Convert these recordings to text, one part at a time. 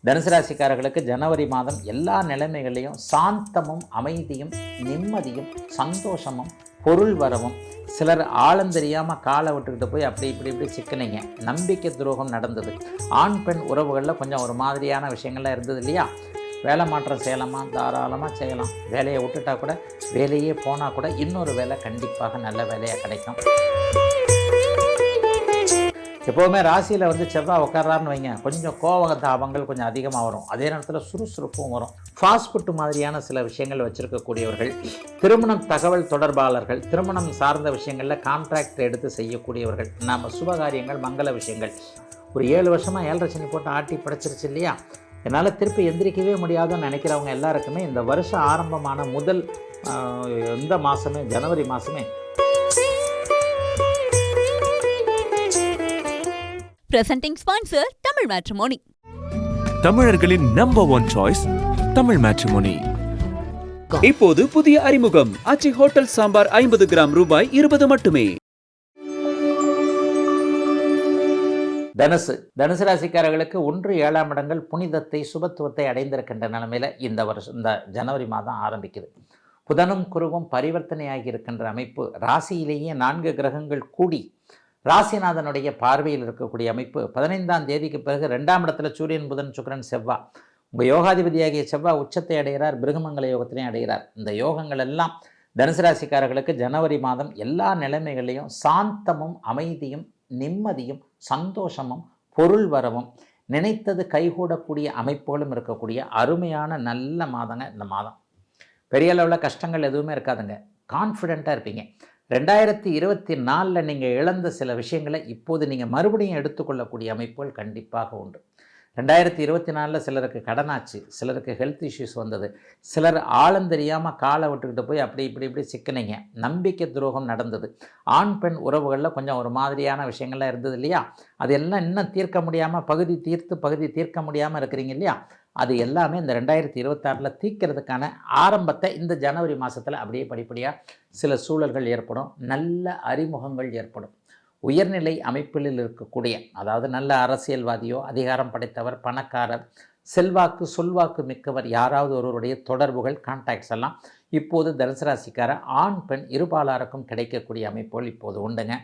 தனுசு ராசிக்காரர்களுக்கு ஜனவரி மாதம் எல்லா நிலைமைகளையும் சாந்தமும் அமைதியும் நிம்மதியும் சந்தோஷமும் பொருள் வரவும், சிலர் ஆழம் தெரியாமல் காலை விட்டுக்கிட்டு போய் அப்படி இப்படி சிக்கனிங்க, நம்பிக்கை துரோகம் நடந்தது, ஆண் பெண் உறவுகளில் கொஞ்சம் ஒரு மாதிரியான விஷயங்கள்லாம் இருந்தது இல்லையா? வேலை மாற்றம் செய்யலாமா? தாராளமாக செய்யலாம். வேலையை விட்டுட்டா கூட, வேலையே போனால் கூட இன்னொரு வேலை கண்டிப்பாக நல்ல வேலையாக கிடைக்கும். எப்போவுமே ராசியில் செவ்வாய் உட்காரான்னு வைங்க, கொஞ்சம் கோப தாபங்கள் கொஞ்சம் அதிகமாக வரும். அதே நேரத்தில் சுறுசுறுப்பும் வரும். ஃபாஸ்ட் ஃபுட் மாதிரியான சில விஷயங்கள் வச்சுருக்கக்கூடியவர்கள், திருமணம் தகவல் தொடர்பாளர்கள், திருமணம் சார்ந்த விஷயங்களில் கான்ட்ராக்ட் எடுத்து செய்யக்கூடியவர்கள், நம்ம சுபகாரியங்கள் மங்கள விஷயங்கள், ஒரு 7 வருஷமாக 7.5 சனி போட்டு ஆட்டி படைச்சிருச்சு இல்லையா? என்னால் திருப்பி எந்திரிக்கவே முடியாதுன்னு நினைக்கிறவங்க எல்லாருக்குமே இந்த வருஷம் ஆரம்பமான முதல் இந்த மாதமே, ஜனவரி மாதமே Presenting sponsor Tamil Matrimony. தமிழர்களின் நம்பர் 1 சாய்ஸ் தமிழ் மேட்ரிமோனி. இப்போது புதிய அறிமுகம் ஆச்சி ஹோட்டல் சாம்பார் 50 கிராம் ரூபாய் 20 மட்டுமே. தனுசு ராசிக்காரர்களுக்கு 1-7 இடங்கள் புனிதத்தை சுபத்துவத்தை அடைந்திருக்கின்ற நிலைமையில் இந்த ஜனவரி மாதம் ஆரம்பிக்குது. புதனும் குருவும் பரிவர்த்தனையாகி இருக்கின்ற அமைப்பு, ராசியிலேயே 4 கிரகங்கள் கூடி ராசிநாதனுடைய பார்வையில் இருக்கக்கூடிய அமைப்பு. 15ஆம் தேதிக்கு பிறகு 2ஆம் இடத்துல சூரியன் புதன் சுக்கிரன் செவ்வாய், உங்கள் யோகாதிபதியாகிய செவ்வாய் உச்சத்தை அடைகிறார், பிருகமங்கல யோகத்திலையும் அடைகிறார். இந்த யோகங்கள் எல்லாம் தனுசு ராசிக்காரர்களுக்கு ஜனவரி மாதம் எல்லா நிலைமைகளையும் சாந்தமும் அமைதியும் நிம்மதியும் சந்தோஷமும் பொருள் வரவும், நினைத்தது கைகூடக்கூடிய அமைப்புகளும் இருக்கக்கூடிய அருமையான நல்ல மாதங்க இந்த மாதம். பெரிய அளவில் கஷ்டங்கள் எதுவுமே இருக்காதுங்க. கான்ஃபிடெண்ட்டாக இருப்பீங்க. 2024 நீங்கள் இழந்த சில விஷயங்களை இப்போது நீங்கள் மறுபடியும் எடுத்துக்கொள்ளக்கூடிய அமைப்புகள் கண்டிப்பாக உண்டு. 2024 சிலருக்கு கடனாச்சு, சிலருக்கு ஹெல்த் இஷ்யூஸ் வந்தது, சிலர் ஆழம் தெரியாமல் காலை விட்டுக்கிட்டு போய் அப்படி இப்படி சிக்கனிங்க, நம்பிக்கை துரோகம் நடந்தது, ஆண் பெண் உறவுகளில் கொஞ்சம் ஒரு மாதிரியான விஷயங்கள்லாம் இருந்தது இல்லையா? அது எல்லாம் இன்னும் தீர்க்க முடியாமல், பகுதி தீர்க்க முடியாமல் இருக்கிறீங்க இல்லையா? அது எல்லாமே இந்த 2026 தீர்க்கிறதுக்கான ஆரம்பத்தை இந்த ஜனவரி மாதத்தில் அப்படியே படிப்படியாக சில சூழல்கள் ஏற்படும். நல்ல அறிமுகங்கள் ஏற்படும். உயர்நிலை அமைப்பில் இருக்கக்கூடிய, அதாவது நல்ல அரசியல்வாதியோ, அதிகாரம் படைத்தவர், பணக்காரர், செல்வாக்கு சொல்வாக்கு மிக்கவர், யாராவது ஒருவருடைய தொடர்புகள், கான்டாக்ட்ஸ் எல்லாம் இப்போது தனுசு ராசிக்கார ஆண் பெண் இருபாலாருக்கும் கிடைக்கக்கூடிய அமைப்புகள் இப்போது உண்டுங்க.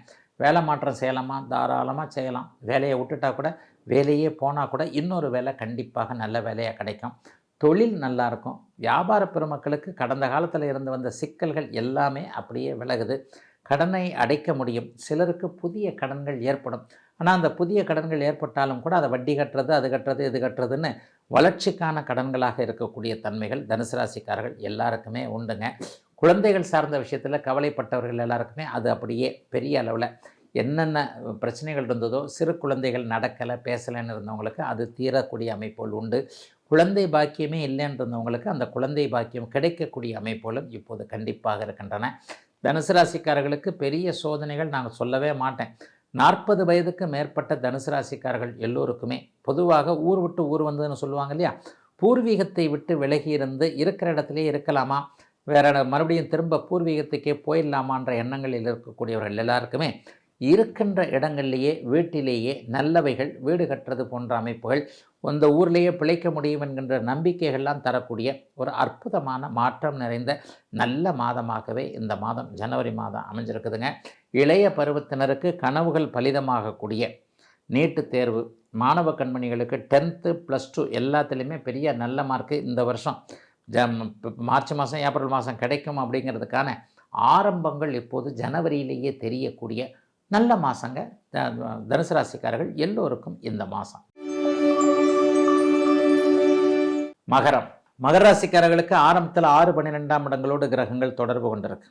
வேலை மாற்றம் செய்யலாமா? தாராளமாக செய்யலாம். வேலையை விட்டுட்டா கூட, வேலையே போனால் கூட இன்னொரு வேலை கண்டிப்பாக நல்ல வேலையாக கிடைக்கும். தொழில் நல்லாயிருக்கும். வியாபார பெருமக்களுக்கு கடந்த காலத்தில் இருந்து வந்த சிக்கல்கள் எல்லாமே அப்படியே விலகுது. கடனை அடைக்க முடியும். சிலருக்கு புதிய கடன்கள் ஏற்படும். ஆனால் அந்த புதிய கடன்கள் ஏற்பட்டாலும் கூட அதை வட்டி கட்டுறது, அது கட்டுறது, இது கட்டுறதுன்னு வளர்ச்சிக்கான கடன்களாக இருக்கக்கூடிய தன்மைகள் தனுசு ராசிக்காரர்கள் எல்லாருக்குமே உண்டுங்க. குழந்தைகள் சார்ந்த விஷயத்தில் கவலைப்பட்டவர்கள் எல்லாருக்குமே அது அப்படியே பெரிய அளவில் என்னென்ன பிரச்சனைகள் இருந்ததோ, சிறு குழந்தைகள் நடக்கலை பேசலைன்னு இருந்தவங்களுக்கு அது தீரக்கூடிய அமைப்புகள் உண்டு. குழந்தை பாக்கியமே இல்லைன்னு இருந்தவங்களுக்கு அந்த குழந்தை பாக்கியம் கிடைக்கக்கூடிய அமைப்புகளும் இப்போது கண்டிப்பாக இருக்கின்றன. தனுசு ராசிக்காரர்களுக்கு பெரிய சோதனைகள் நாங்கள் சொல்லவே மாட்டேன். 40 வயதுக்கு மேற்பட்ட தனுசு ராசிக்காரர்கள் எல்லோருக்குமே பொதுவாக ஊர் விட்டு ஊர் வந்ததுன்னு சொல்லுவாங்க இல்லையா? பூர்வீகத்தை விட்டு விலகி இருந்து இருக்கிற இடத்துலையே இருக்கலாமா, வேற மறுபடியும் திரும்ப பூர்வீகத்துக்கே போயிடலாமான்ற எண்ணங்களில் இருக்கக்கூடியவர்கள் எல்லாருக்குமே இருக்கின்ற இடங்கள்லேயே வீட்டிலேயே நல்லவைகள், வீடு கட்டுறது போன்ற அமைப்புகள், அந்த ஊர்லேயே பிழைக்க முடியும் என்கின்ற நம்பிக்கைகள்லாம் தரக்கூடிய ஒரு அற்புதமான மாற்றம் நிறைந்த நல்ல மாதமாகவே இந்த மாதம் ஜனவரி மாதம் அமைஞ்சிருக்குதுங்க. இளைய பருவத்தினருக்கு கனவுகள் பலிதமாகக்கூடிய நீட்டு தேர்வு, மாணவ கண்மணிகளுக்கு 10th +2 எல்லாத்துலேயுமே பெரிய நல்ல மார்க்கு இந்த வருஷம் மார்ச் மாதம் ஏப்ரல் மாதம் கிடைக்கும் அப்படிங்கிறதுக்கான ஆரம்பங்கள் இப்போது ஜனவரியிலேயே தெரியக்கூடிய நல்ல மாதங்க தனுசு ராசிக்காரர்கள் எல்லோருக்கும் இந்த மாதம். மகர ராசிக்காரர்களுக்கு ஆரம்பத்தில் 6-12ஆம் இடங்களோடு கிரகங்கள் தொடர்பு கொண்டிருக்கு.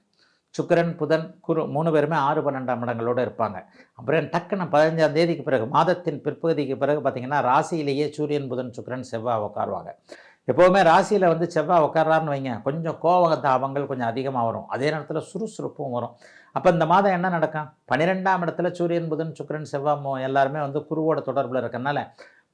சுக்கிரன் புதன் குரு 3 பேருமே 6-12ஆம் இடங்களோடு இருப்பாங்க. அப்புறம் டக்குன்னு 15ஆம் தேதிக்கு பிறகு, மாதத்தின் பிற்பகுதிக்கு பிறகு பார்த்திங்கன்னா ராசியிலேயே சூரியன் புதன் சுக்கிரன் செவ்வாய் உட்காருவாங்க. எப்போவுமே ராசியில் செவ்வாய் உட்காரான்னு வைங்க, கொஞ்சம் கோப தாபங்கள் கொஞ்சம் அதிகமாக வரும். அதே நேரத்தில் சுறுசுறுப்பும் வரும். அப்போ இந்த மாதம் என்ன நடக்கும்? 12ஆம் இடத்துல சூரியன் புதன் சுக்கிரன் செவ்வாய் எல்லாருமே குருவோட தொடர்பில் இருக்கறனால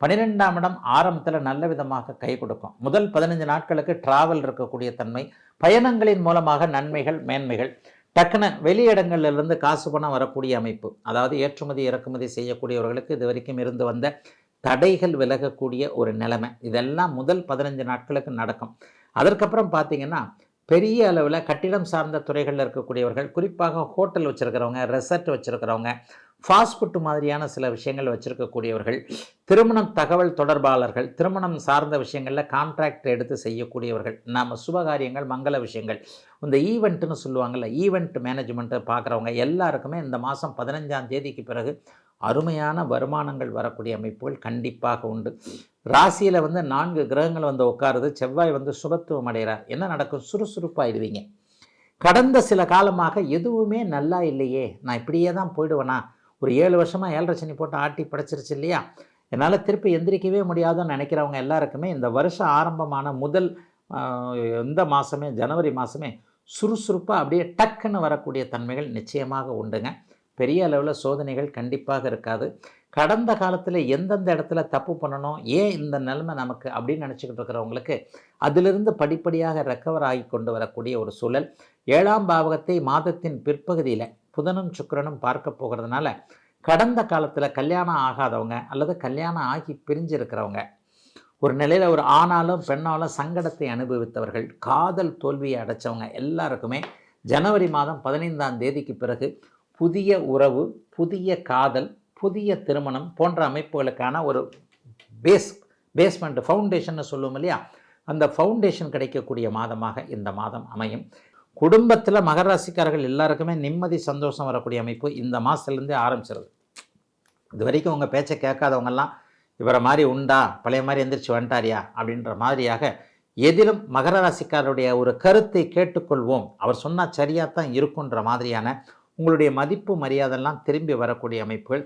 12ஆம் இடம் ஆரம்பத்தில் நல்ல விதமாக கை கொடுக்கும். முதல் 15 நாட்களுக்கு டிராவல் இருக்கக்கூடிய தன்மை, பயணங்களின் மூலமாக நன்மைகள் மேன்மைகள், டக்குன்னு வெளியிடங்களிலிருந்து காசு பணம் வரக்கூடிய அமைப்பு, அதாவது ஏற்றுமதி இறக்குமதி செய்யக்கூடியவர்களுக்கு இது வரைக்கும் இருந்து வந்த தடைகள் விலகக்கூடிய ஒரு நிலைமை. இதெல்லாம் முதல் 15 நாட்களுக்கு நடக்கும். அதற்கப்புறம் பார்த்தீங்கன்னா பெரிய அளவில் கட்டிடம் சார்ந்த துறைகளில் இருக்கக்கூடியவர்கள், குறிப்பாக ஹோட்டல் வச்சுருக்கிறவங்க, ரெசார்ட் வச்சுருக்கிறவங்க, ஃபாஸ்ட் ஃபுட் மாதிரியான சில விஷயங்கள் வச்சுருக்கக்கூடியவர்கள், திருமணம் தகவல் தொடர்பாளர்கள், திருமணம் சார்ந்த விஷயங்களில் கான்ட்ராக்ட் எடுத்து செய்யக்கூடியவர்கள், நம்ம சுபகாரியங்கள் மங்கள விஷயங்கள், இந்த ஈவெண்ட்டுன்னு சொல்லுவாங்கள்ல, ஈவெண்ட் மேனேஜ்மெண்ட்டை பார்க்குறவங்க எல்லாருக்குமே இந்த மாதம் 15ஆம் தேதிக்கு பிறகு அருமையான வருமானங்கள் வரக்கூடிய அமைப்புகள் கண்டிப்பாக உண்டு. ராசியில் 4 கிரகங்கள் உட்காருது. செவ்வாய் சுபத்துவம் அடைகிறார். என்ன நடக்கும்? சுறுசுறுப்பாகிடுவீங்க. கடந்த சில காலமாக எதுவுமே நல்லா இல்லையே, நான் இப்படியே தான் போயிடுவேனா, ஒரு 7 வருஷமாக 7.5 சனி போட்டு ஆட்டி படைச்சிருச்சு இல்லையா, என்னால் திருப்பி எந்திரிக்கவே முடியாதுன்னு நினைக்கிறவங்க எல்லாருக்குமே இந்த வருஷம் ஆரம்பமான முதல் இந்த மாதமே, ஜனவரி மாதமே சுறுசுறுப்பாக அப்படியே டக்குன்னு வரக்கூடிய தன்மைகள் நிச்சயமாக உண்டுங்க. பெரிய அளவில் சோதனைகள் கண்டிப்பாக இருக்காது. கடந்த காலத்தில் எந்தெந்த இடத்துல தப்பு பண்ணணும், ஏன் இந்த நிலைமை நமக்கு அப்படின்னு நினச்சிக்கிட்டு இருக்கிறவங்களுக்கு அதிலிருந்து படிப்படியாக ரெக்கவர் ஆகி கொண்டு வரக்கூடிய ஒரு சூழல். 7ஆம் பாவகத்தை மாதத்தின் பிற்பகுதியில் புதனும் சுக்கிரனும் பார்க்க போகிறதுனால கடந்த காலத்தில் கல்யாணம் ஆகாதவங்க அல்லது கல்யாணம் ஆகி பிரிஞ்சிருக்கிறவங்க, ஒரு நிலையில் ஒரு ஆணாலும் பெண்ணாலும் சங்கடத்தை அனுபவித்தவர்கள், காதல் தோல்வியை அடைச்சவங்க எல்லாருக்குமே ஜனவரி மாதம் 15ஆம் தேதிக்கு பிறகு புதிய உறவு, புதிய காதல், புதிய திருமணம் போன்ற அமைப்புகளுக்கான ஒரு பேஸ்மெண்ட் ஃபவுண்டேஷன் சொல்லுவோம் இல்லையா, அந்த ஃபவுண்டேஷன் கிடைக்கக்கூடிய மாதமாக இந்த மாதம் அமையும். குடும்பத்தில் மகர ராசிக்காரர்கள் எல்லாருக்குமே நிம்மதி சந்தோஷம் வரக்கூடிய அமைப்பு இந்த மாதத்துலேருந்தே ஆரம்பிச்சிருது. இது வரைக்கும் உங்கள் பேச்சை கேட்காதவங்கெல்லாம் இவரை மாதிரி உண்டா, பழைய மாதிரி எந்திரிச்சு வந்துட்டாரியா அப்படின்ற மாதிரியாக எதிலும் மகர ராசிக்காரருடைய ஒரு கருத்தை கேட்டுக்கொள்வோம், அவர் சொன்னால் சரியாக தான் இருக்குன்ற மாதிரியான உங்களுடைய மதிப்பு மரியாதைலாம் திரும்பி வரக்கூடிய அமைப்புகள்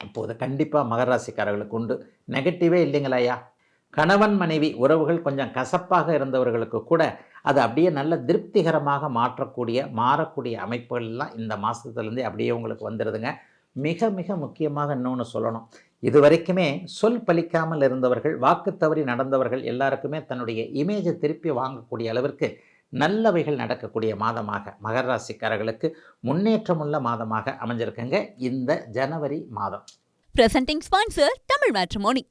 இப்போது கண்டிப்பாக மகர ராசிக்காரர்களுக்கு உண்டு. நெகட்டிவே இல்லைங்களையா. கணவன் மனைவி உறவுகள் கொஞ்சம் கசப்பாக இருந்தவர்களுக்கு கூட அது அப்படியே நல்ல திருப்திகரமாக மாறக்கூடிய அமைப்புகள்லாம் இந்த மாதத்துலேருந்தே அப்படியே உங்களுக்கு வந்துடுதுங்க. மிக மிக முக்கியமாக இன்னொன்று சொல்லணும், இது வரைக்குமே சொல் பலிக்காமல் இருந்தவர்கள், வாக்கு தவறி நடந்தவர்கள் எல்லாருக்குமே தன்னுடைய இமேஜை திருப்பி வாங்கக்கூடிய அளவிற்கு நல்லவைகள் நடக்கக்கூடிய மாதமாக மகர ராசிக்காரர்களுக்கு முன்னேற்றமுள்ள மாதமாக அமைஞ்சிருக்குங்க இந்த ஜனவரி மாதம். Presenting sponsor Tamil matrimony.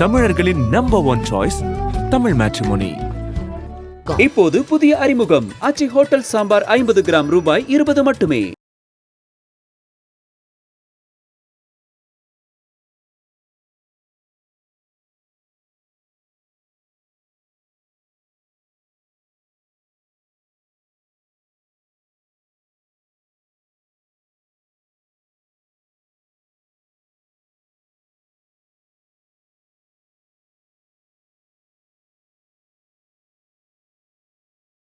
தமிழர்களின் நம்பர் 1 சாய்ஸ் தமிழ் மேட்ரிமோனி. இப்போது புதிய அறிமுகம் ஆச்சி ஹோட்டல் சாம்பார் 50 கிராம் ரூபாய் 20 மட்டுமே.